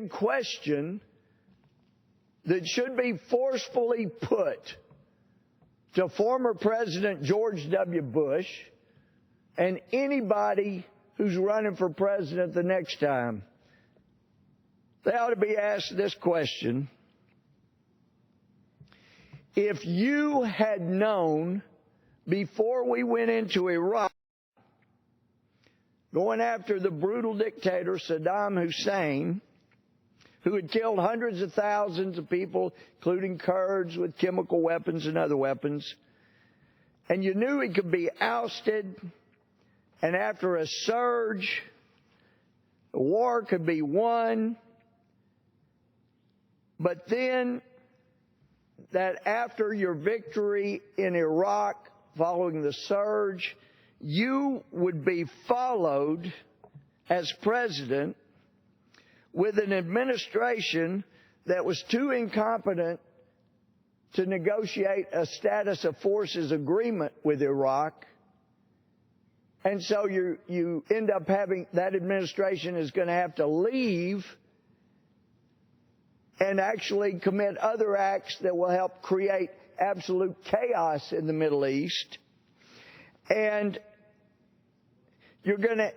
big question that should be forcefully put to former President George W. Bush and anybody who's running for president the next time. They ought to be asked this question: if you had known before we went into Iraq, going after the brutal dictator Saddam Hussein, who had killed hundreds of thousands of people, including Kurds with chemical weapons and other weapons, and you knew he could be ousted, and after a surge, the war could be won, but then that after your victory in Iraq, following the surge, you would be followed as president with an administration that was too incompetent to negotiate a status of forces agreement with Iraq. And so you end up having, that administration is going to have to leave and actually commit other acts that will help create absolute chaos in the Middle East. And you're going to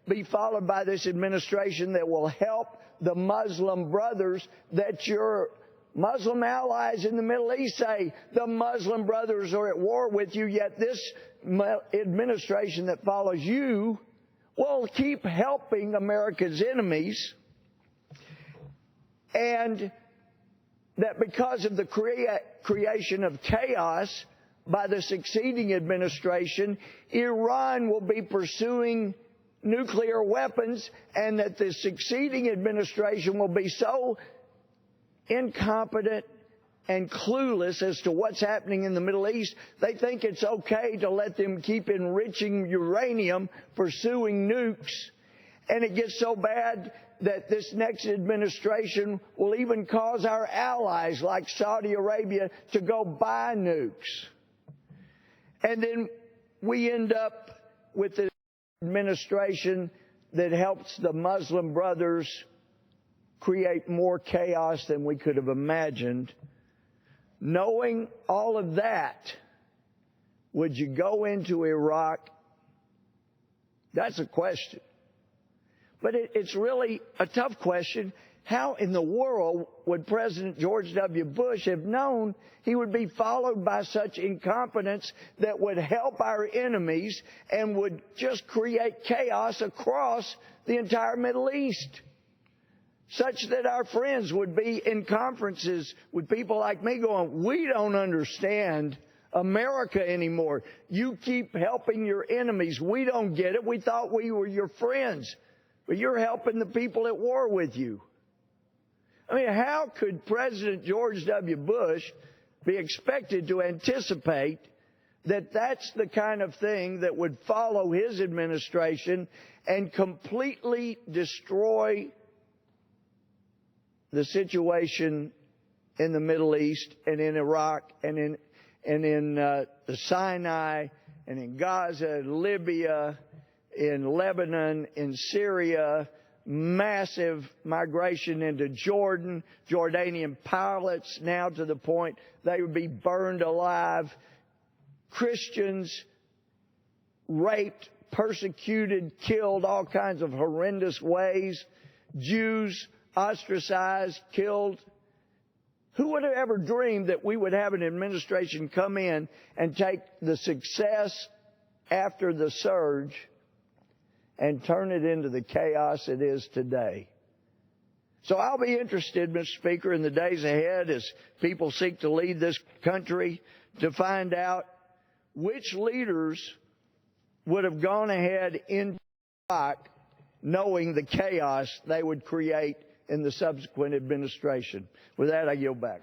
be followed by this administration that will help the Muslim brothers that your Muslim allies in the Middle East say the Muslim brothers are at war with you, yet this administration that follows you will keep helping America's enemies. And that because of the creation of chaos by the succeeding administration, Iran will be pursuing nuclear weapons, and that the succeeding administration will be so incompetent and clueless as to what's happening in the Middle East, they think it's okay to let them keep enriching uranium, pursuing nukes. And it gets so bad that this next administration will even cause our allies like Saudi Arabia to go buy nukes. And then we end up with the administration that helps the Muslim brothers create more chaos than we could have imagined. Knowing all of that, would you go into Iraq? That's a question. But it's really a tough question. How in the world would President George W. Bush have known he would be followed by such incompetence that would help our enemies and would just create chaos across the entire Middle East, such that our friends would be in conferences with people like me going, we don't understand America anymore. You keep helping your enemies. We don't get it. We thought we were your friends, but you're helping the people at war with you. I mean, how could President George W. Bush be expected to anticipate that that's the kind of thing that would follow his administration and completely destroy the situation in the Middle East and in Iraq and in the Sinai and in Gaza and Libya, in Lebanon, in Syria, massive migration into Jordan, Jordanian pilots now to the point they would be burned alive, Christians raped, persecuted, killed all kinds of horrendous ways, Jews ostracized, killed. Who would have ever dreamed that we would have an administration come in and take the success after the surge and turn it into the chaos it is today? So I'll be interested, Mr. Speaker, in the days ahead as people seek to lead this country to find out which leaders would have gone ahead in Iraq knowing the chaos they would create in the subsequent administration. With that, I yield back.